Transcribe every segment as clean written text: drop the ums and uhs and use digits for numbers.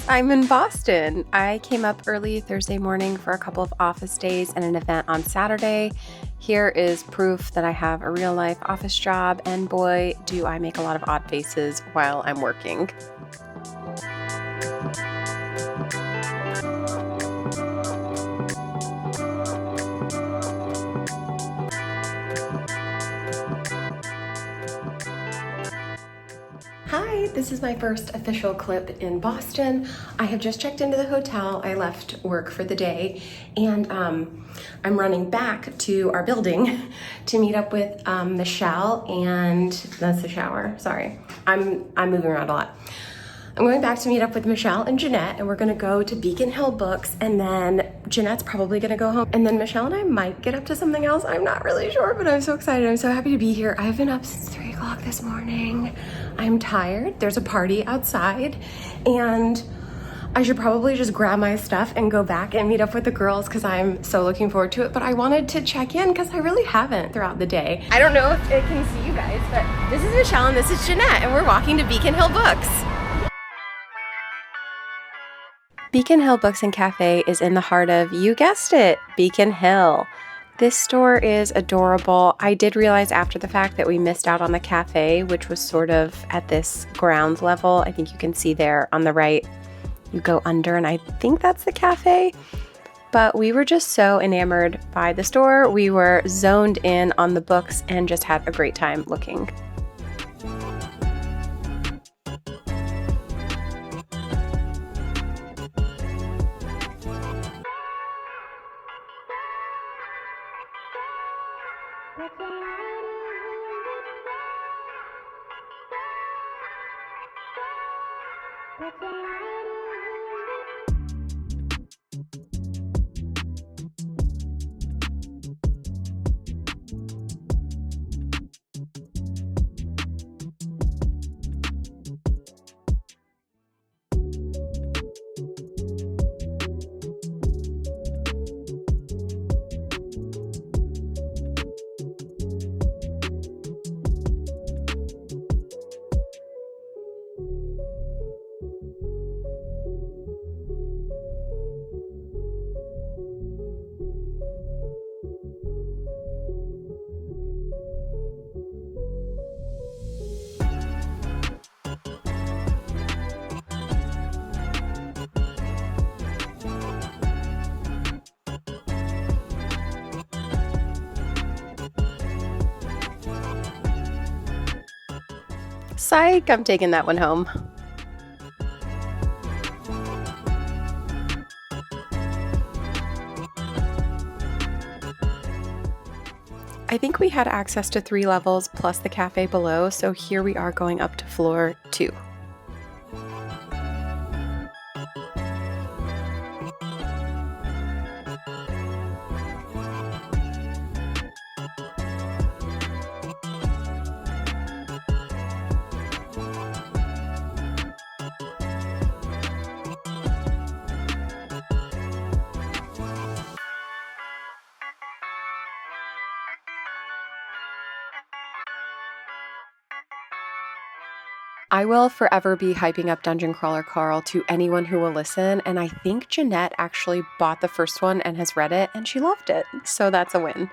I'm in Boston. I came up early Thursday morning for a couple of office days and an event on Saturday. Here is proof that I have a real life office job, and boy, do I make a lot of odd faces while I'm working. Hi, this is my first official clip in Boston. I have just checked into the hotel. I left work for the day, and I'm running back to our building to meet up with Michelle, and that's the shower. Sorry, I'm moving around a lot. I'm going back to meet up with Michelle and Jeanette, and we're gonna go to Beacon Hill Books, and then Jeanette's probably gonna go home, and then Michelle and I might get up to something else. I'm not really sure, but I'm so excited. I'm so happy to be here. I've been up since 3 o'clock this morning. I'm tired. There's a party outside, and I should probably just grab my stuff and go back and meet up with the girls because I'm so looking forward to it. But I wanted to check in because I really haven't throughout the day. I don't know if it can see you guys, but this is Michelle and this is Jeanette, and we're walking to Beacon Hill Books. Beacon Hill Books and Cafe is in the heart of, you guessed it, Beacon Hill. This store is adorable. I did realize after the fact that we missed out on the cafe, which was sort of at this ground level. I think you can see there on the right, you go under, and I think that's the cafe. But we were just so enamored by the store. We were zoned in on the books and just had a great time looking. Psych, I'm taking that one home. I think we had access to 3 levels plus the cafe below, so here we are going up to floor 2. I will forever be hyping up Dungeon Crawler Carl to anyone who will listen, and I think Jeanette actually bought the first one and has read it, and she loved it, so that's a win.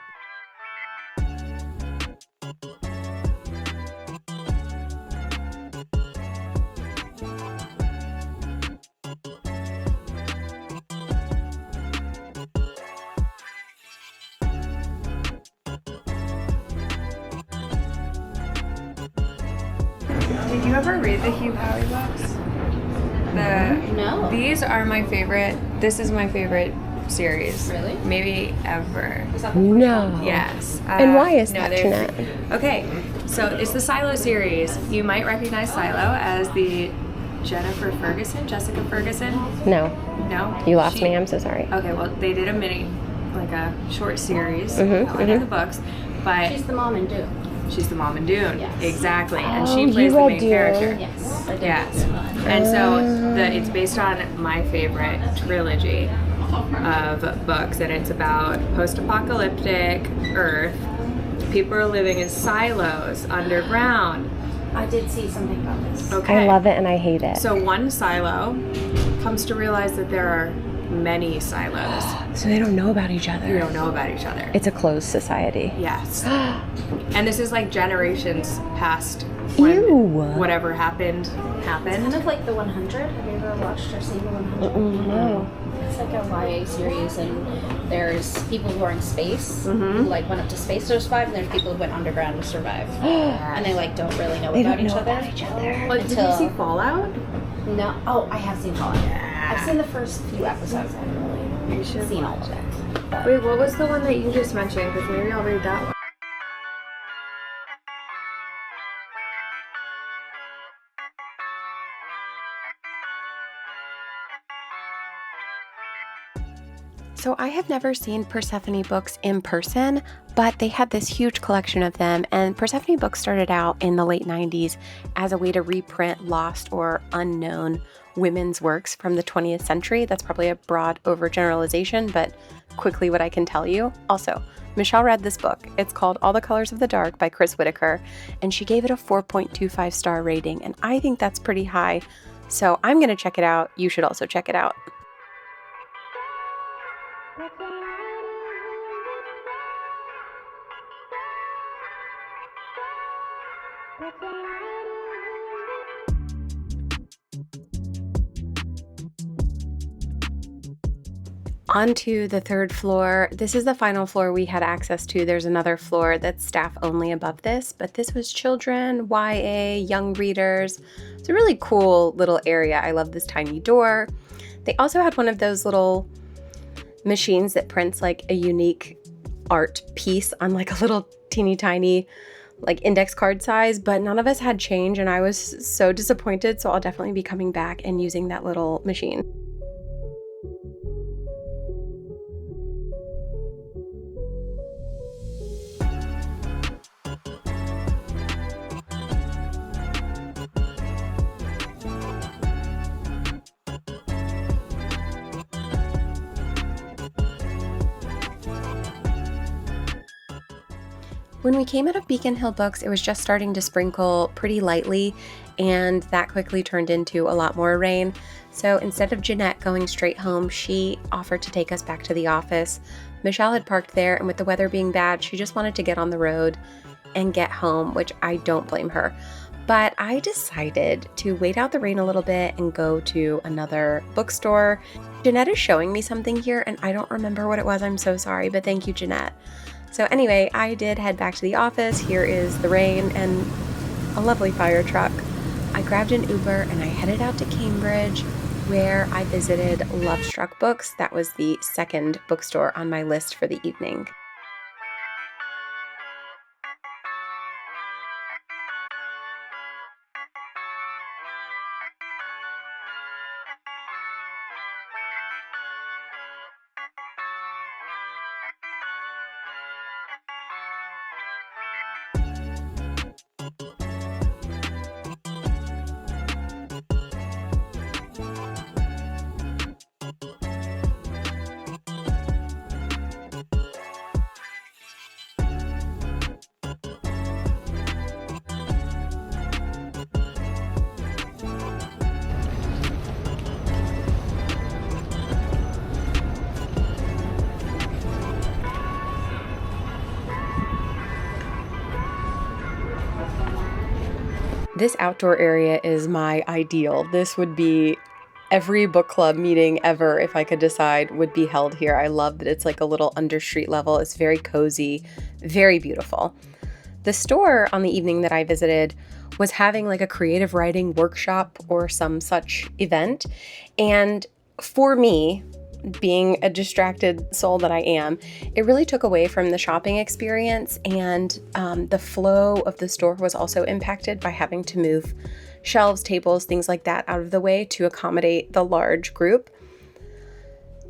Did you ever read the Hugh Howey books? No. These are my favorite. This is my favorite series. Really? Maybe ever. Is that the first one? Yes. And why is that, they're- Jeanette? Okay, so it's the Silo series. You might recognize Silo as the Jessica Ferguson. No, No? you lost me. I'm so sorry. Okay, well, they did like a short series Mhm, under the books, but She's the mom in Dune. she's the mom in Dune. Yes. Exactly, and Oh, she you plays the read main Dune. character. Yes. I did. Yes. And so it's based on my favorite trilogy of books, and it's about post-apocalyptic Earth. People are living in silos underground. I did see something about this. Okay. I love it and I hate it. So one silo comes to realize that there are many silos. So they don't know about each other. We don't know about each other. It's a closed society. Yes. And this is like generations past when Ew. whatever happened. Kind of like the 100. Have you ever watched or seen the 100? No. It's like a YA series, and there's people who are in space, who like went up to space to survive, and there's people who went underground to survive. And they like don't really know about each other. Well, did you see Fallout? No. Oh, I have seen Fallout. I've seen the first few episodes. I haven't really seen all of it. But Wait, what was the one that you just mentioned? Because maybe I'll read that one. So I have never seen Persephone books in person, but they had this huge collection of them, and Persephone books started out in the late 90s as a way to reprint lost or unknown women's works from the 20th century. That's probably a broad overgeneralization, but quickly what I can tell you. Also, Michelle read this book. It's called All the Colors of the Dark by Chris Whitaker, and she gave it a 4.25 star rating, and I think that's pretty high. So I'm going to check it out. You should also check it out. Onto the third floor. This is the final floor we had access to. There's another floor that's staff only above this, but this was children, YA, young readers. It's a really cool little area. I love this tiny door. They also had one of those little machines that prints like a unique art piece on like a little teeny tiny like index card size, but none of us had change and I was so disappointed. So I'll definitely be coming back and using that little machine. When we came out of Beacon Hill Books, it was just starting to sprinkle pretty lightly, and that quickly turned into a lot more rain. So instead of Jeanette going straight home, she offered to take us back to the office. Michelle had parked there, and with the weather being bad, she just wanted to get on the road and get home, which I don't blame her. But I decided to wait out the rain a little bit and go to another bookstore. Jeanette is showing me something here, and I don't remember what it was. I'm so sorry, but thank you, Jeanette. So anyway, I did head back to the office. Here is the rain and a lovely fire truck. I grabbed an Uber and I headed out to Cambridge, where I visited Lovestruck Books. That was the second bookstore on my list for the evening. This outdoor area is my ideal. This would be every book club meeting ever, if I could decide, would be held here. I love that it's like a little under street level. It's very cozy, very beautiful. The store on the evening that I visited was having like a creative writing workshop or some such event. And for me, being a distracted soul that I am, it really took away from the shopping experience, and the flow of the store was also impacted by having to move shelves, tables, things like that out of the way to accommodate the large group.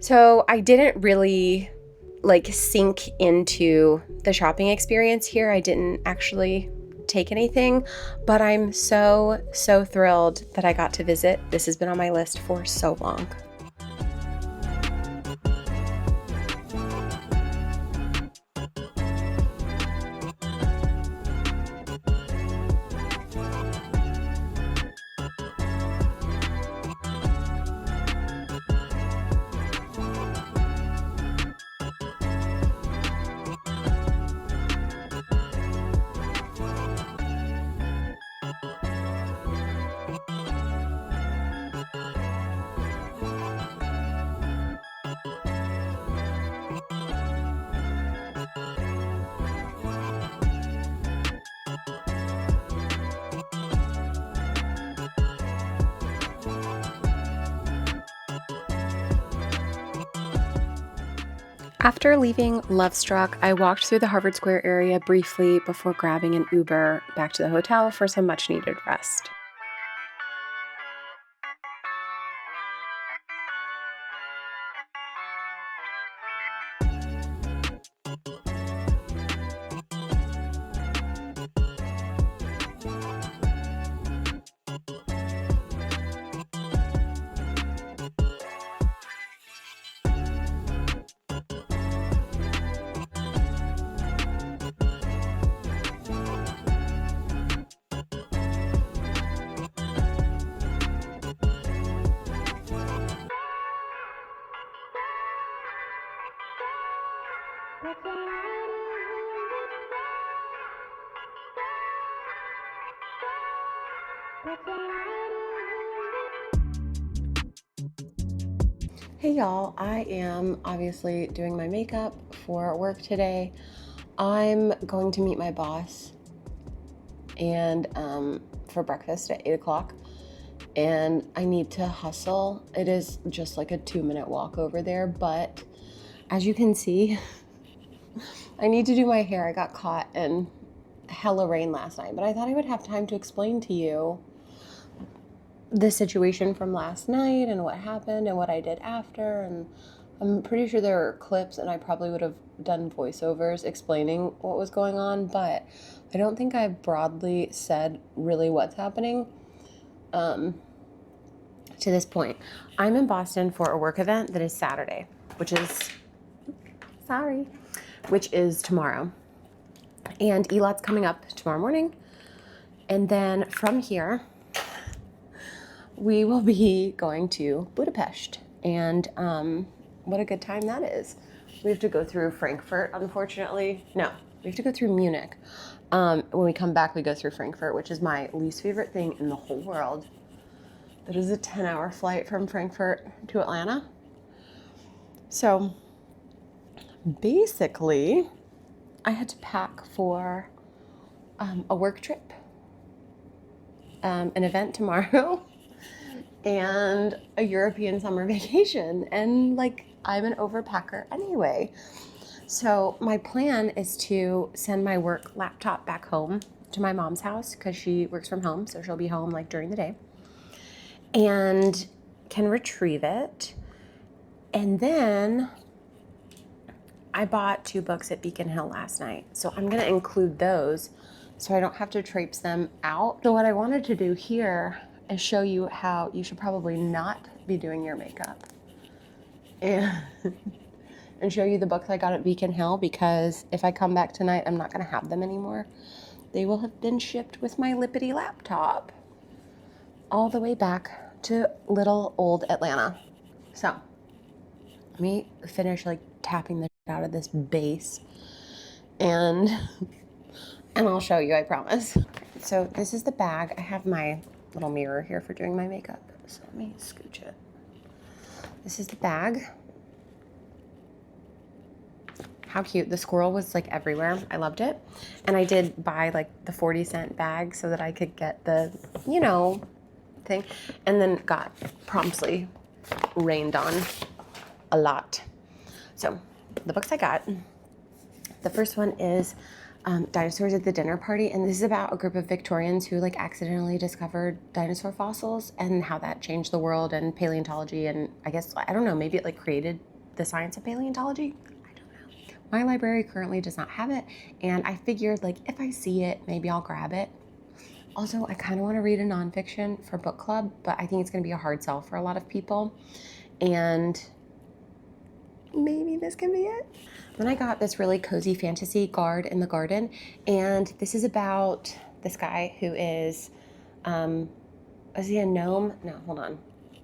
So I didn't really like sink into the shopping experience here. I didn't actually take anything, but I'm so thrilled that I got to visit. This has been on my list for so long. After leaving Lovestruck, I walked through the Harvard Square area briefly before grabbing an Uber back to the hotel for some much needed rest. Hey y'all, I am obviously doing my makeup for work today. I'm going to meet my boss and for breakfast at 8 o'clock, and I need to hustle. It is just like a 2-minute walk over there, but as you can see, I need to do my hair. I got caught in hella rain last night, but I thought I would have time to explain to you the situation from last night and what happened and what I did after. And I'm pretty sure there are clips, and I probably would have done voiceovers explaining what was going on, but I don't think I broadly said really what's happening to this point. I'm in Boston for a work event that is Saturday, which is tomorrow. And ELOT's coming up tomorrow morning. And then from here, we will be going to Budapest, and what a good time that is. We have to go through Frankfurt, unfortunately. No, we have to go through Munich. When we come back, we go through Frankfurt, which is my least favorite thing in the whole world. That is a 10-hour flight from Frankfurt to Atlanta. So basically, I had to pack for a work trip, an event tomorrow, and a European summer vacation. And like, I'm an overpacker anyway. So my plan is to send my work laptop back home to my mom's house because she works from home. So she'll be home like during the day and can retrieve it. And then I bought 2 books at Beacon Hill last night. So I'm going to include those so I don't have to traipse them out. So what I wanted to do here is show you how you should probably not be doing your makeup, and show you the books I got at Beacon Hill, because if I come back tonight, I'm not going to have them anymore. They will have been shipped with my lippity laptop all the way back to little old Atlanta. So let me finish like tapping the shit out of this base, and I'll show you, I promise. So this is the bag. I have my little mirror here for doing my makeup, so let me scooch it. This is the bag. How cute. The squirrel was like everywhere. I loved it. And I did buy like the 40-cent bag so that I could get the, you know, thing, and then got promptly rained on a lot. So the books I got, the first one is Dinosaurs at the Dinner Party, and this is about a group of Victorians who like accidentally discovered dinosaur fossils and how that changed the world and paleontology, and I guess, I don't know, maybe it like created the science of paleontology. I don't know. My library currently does not have it, and I figured like if I see it, maybe I'll grab it. Also, I kind of want to read a nonfiction for book club, but I think it's going to be a hard sell for a lot of people, and maybe this can be it. Then I got this really cozy fantasy, Guard in the Garden, and this is about this guy who is he a gnome? No, hold on.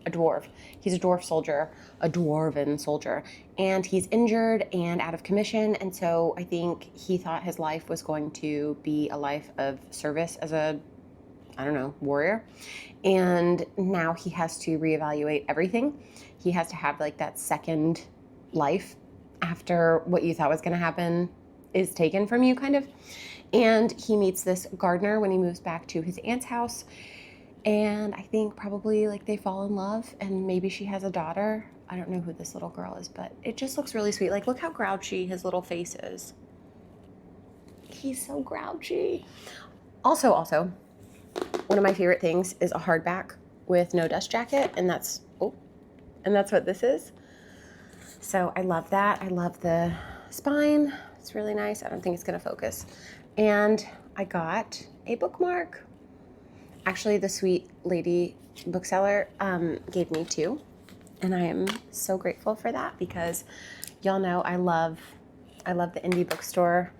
A dwarf. He's a dwarf soldier, a dwarven soldier, and he's injured and out of commission, and so I think he thought his life was going to be a life of service as a, I don't know, warrior, and now he has to reevaluate everything. He has to have like that second life after what you thought was going to happen is taken from you, kind of. And he meets this gardener when he moves back to his aunt's house, and I think probably like they fall in love, and maybe she has a daughter. I don't know who this little girl is, but it just looks really sweet. Like, look how grouchy his little face is. He's so grouchy. Also, one of my favorite things is a hardback with no dust jacket, and that's what this is. So I love that. I love the spine. It's really nice. I don't think it's gonna focus. And I got a bookmark. Actually, the sweet lady bookseller gave me 2. And I am so grateful for that because y'all know I love the indie bookstore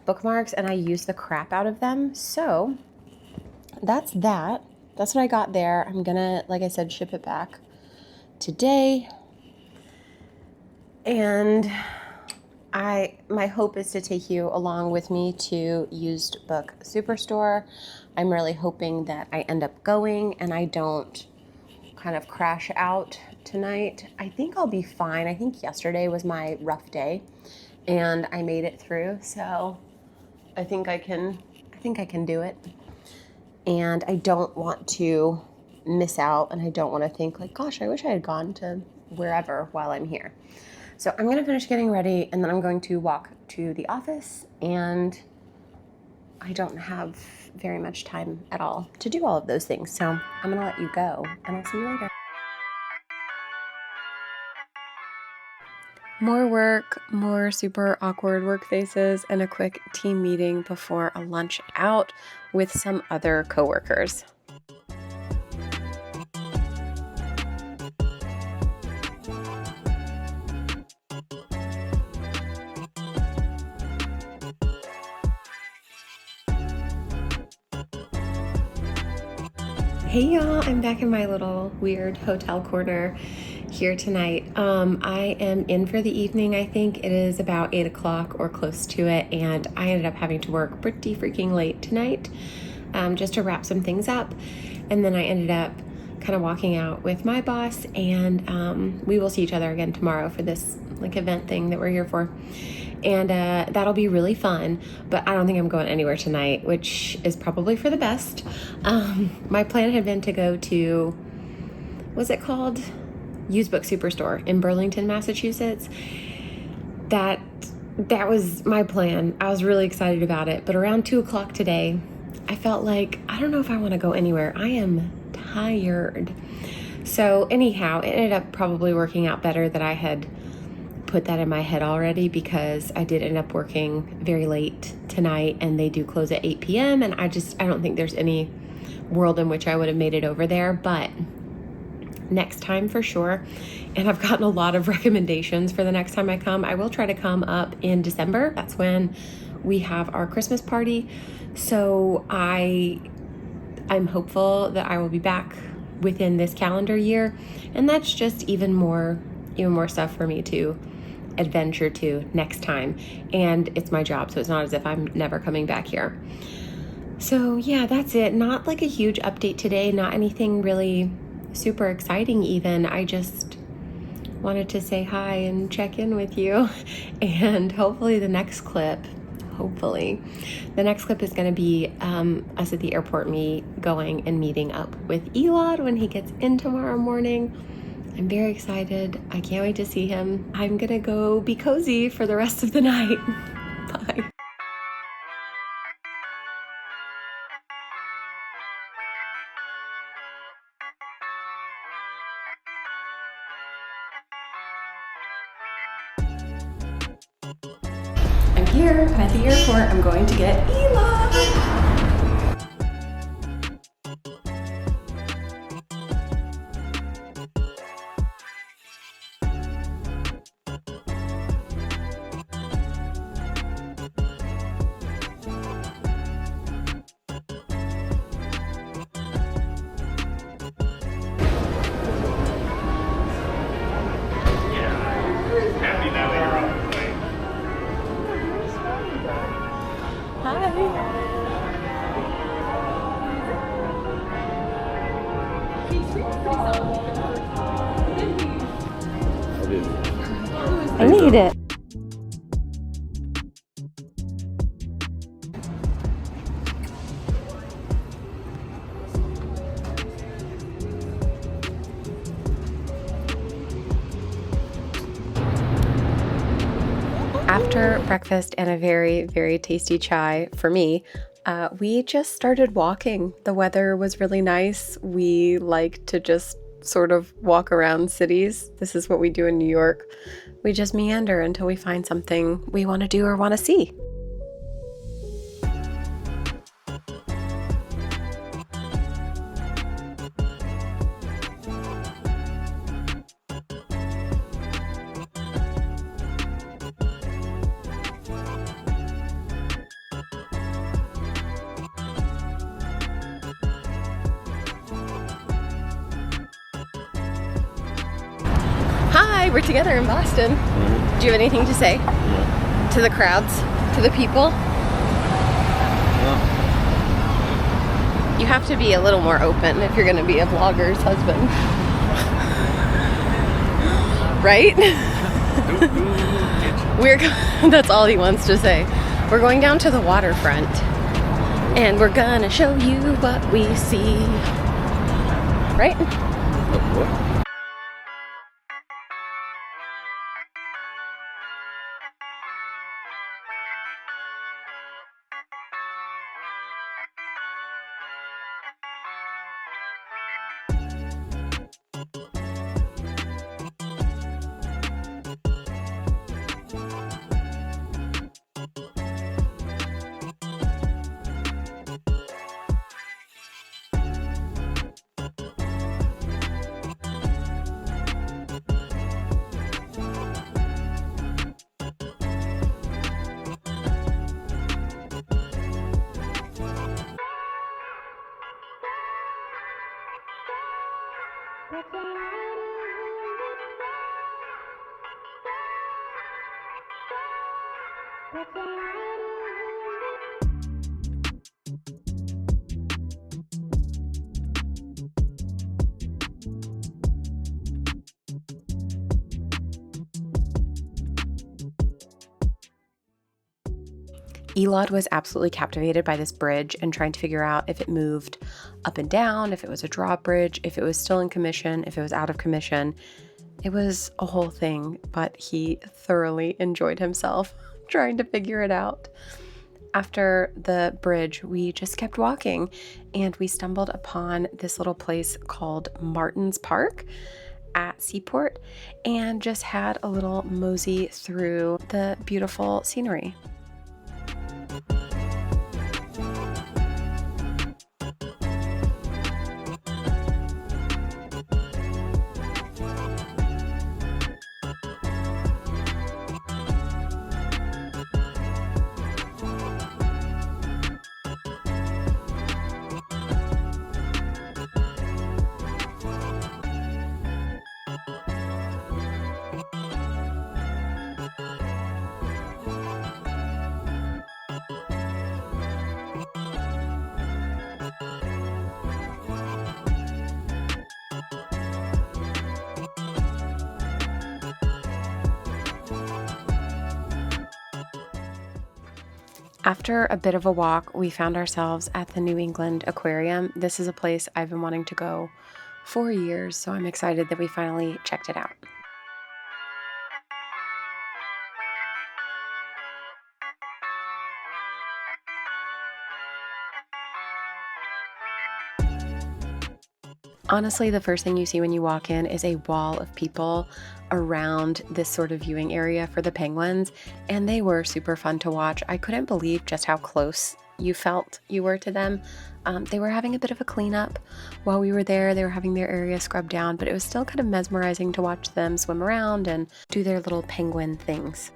bookmarks, and I use the crap out of them. So that's that. That's what I got there. I'm gonna, like I said, ship it back today. And my hope is to take you along with me to Used Book Superstore. I'm really hoping that I end up going and I don't kind of crash out tonight. I think I'll be fine. I think yesterday was my rough day and I made it through. So I think I can do it. And I don't want to miss out, and I don't want to think like, gosh, I wish I had gone to wherever while I'm here. So I'm gonna finish getting ready and then I'm going to walk to the office, and I don't have very much time at all to do all of those things. So I'm gonna let you go and I'll see you later. More work, more super awkward work faces, and a quick team meeting before a lunch out with some other coworkers. Hey y'all, I'm back in my little weird hotel corner here tonight. I am in for the evening. I think it is about 8 o'clock or close to it, and I ended up having to work pretty freaking late tonight just to wrap some things up. And then I ended up kind of walking out with my boss, and we will see each other again tomorrow for this like event thing that we're here for. And that'll be really fun, but I don't think I'm going anywhere tonight, which is probably for the best. My plan had been to go to, what's it called? Used Book Superstore in Burlington, Massachusetts. That was my plan. I was really excited about it, but around 2 o'clock today, I felt like, I don't know if I want to go anywhere. I am tired. So anyhow, it ended up probably working out better that I had put that in my head already, because I did end up working very late tonight and they do close at 8 p.m. and I don't think there's any world in which I would have made it over there, but next time for sure. And I've gotten a lot of recommendations for the next time I come. I will try to come up in December. That's when we have our Christmas party. So I'm hopeful that I will be back within this calendar year, and that's just even more stuff for me to adventure to next time. And it's my job, so it's not as if I'm never coming back here. So yeah, that's it. Not like a huge update today, not anything really super exciting even. I just wanted to say hi and check in with you. And hopefully the next clip is going to be us at the airport, me going and meeting up with Elad when he gets in tomorrow morning. I'm very excited. I can't wait to see him. I'm gonna go be cozy for the rest of the night. Bye. I'm here. I'm at the airport. I'm going to get Elad. I need it. After breakfast and a very, very tasty chai for me, we just started walking. The weather was really nice. We like to just sort of walk around cities. This is what we do in New York. We just meander until we find something we want to do or want to see. Hi, we're together in Boston. Do you have anything to say? Yeah. To the crowds? To the people? Yeah. You have to be a little more open if you're going to be a vlogger's husband. Right? That's all he wants to say. We're going down to the waterfront and we're gonna show you what we see. Right? What? Elad was absolutely captivated by this bridge and trying to figure out if it moved up and down, if it was a drawbridge, if it was still in commission, if it was out of commission. It was a whole thing, but he thoroughly enjoyed himself trying to figure it out. After the bridge, we just kept walking and we stumbled upon this little place called Martin's Park at Seaport and just had a little mosey through the beautiful scenery. After a bit of a walk, we found ourselves at the New England Aquarium. This is a place I've been wanting to go for years, so I'm excited that we finally checked it out. Honestly, the first thing you see when you walk in is a wall of people around this sort of viewing area for the penguins, and they were super fun to watch. I couldn't believe just how close you felt you were to them. They were having a bit of a cleanup while we were there. They were having their area scrubbed down, but it was still kind of mesmerizing to watch them swim around and do their little penguin things.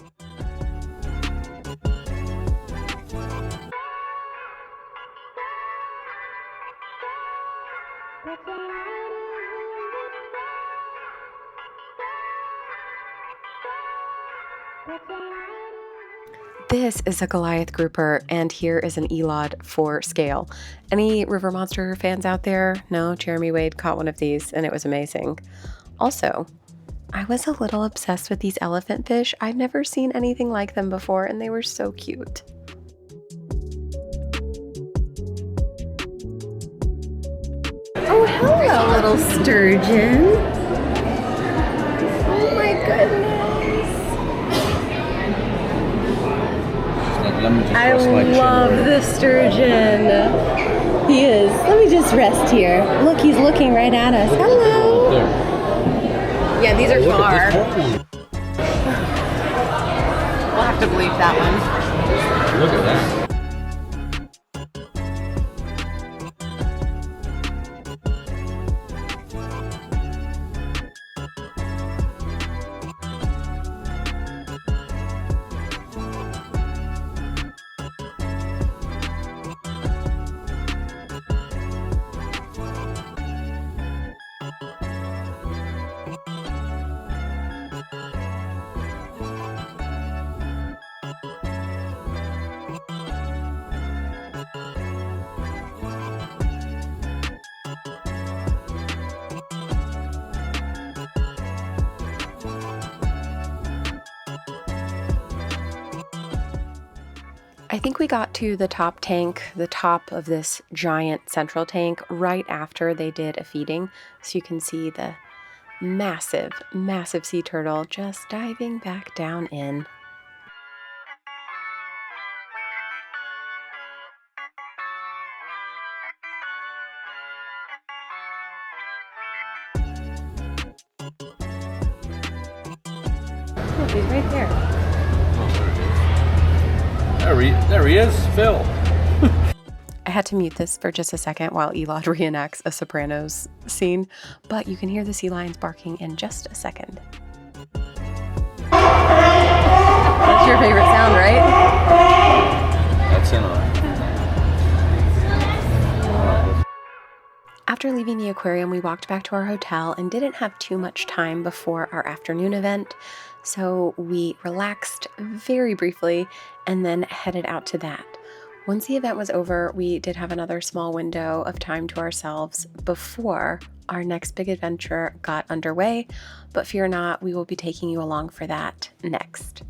This is a Goliath grouper, and here is an Elad for scale. Any River Monster fans out there? No, Jeremy Wade caught one of these, and it was amazing. Also, I was a little obsessed with these elephant fish. I've never seen anything like them before, and they were so cute. Oh, hello, little sturgeon. Oh my goodness. Let me just I rest my chin. love the sturgeon. He is. Let me just rest here. Look, he's looking right at us. Hello. There. Yeah, these are Look far. at this one. We'll have to bleep that one. Look at that. I think we got to the top tank, the top of this giant central tank, right after they did a feeding. So you can see the massive, massive sea turtle just diving back down in. Look, he's right there. There he is, Phil. I had to mute this for just a second while Elad reenacts a Sopranos scene, but you can hear the sea lions barking in just a second. That's your favorite sound, right? That's in on. After leaving the aquarium, we walked back to our hotel and didn't have too much time before our afternoon event, so we relaxed very briefly and then headed out to that. Once the event was over, we did have another small window of time to ourselves before our next big adventure got underway, but fear not, we will be taking you along for that next.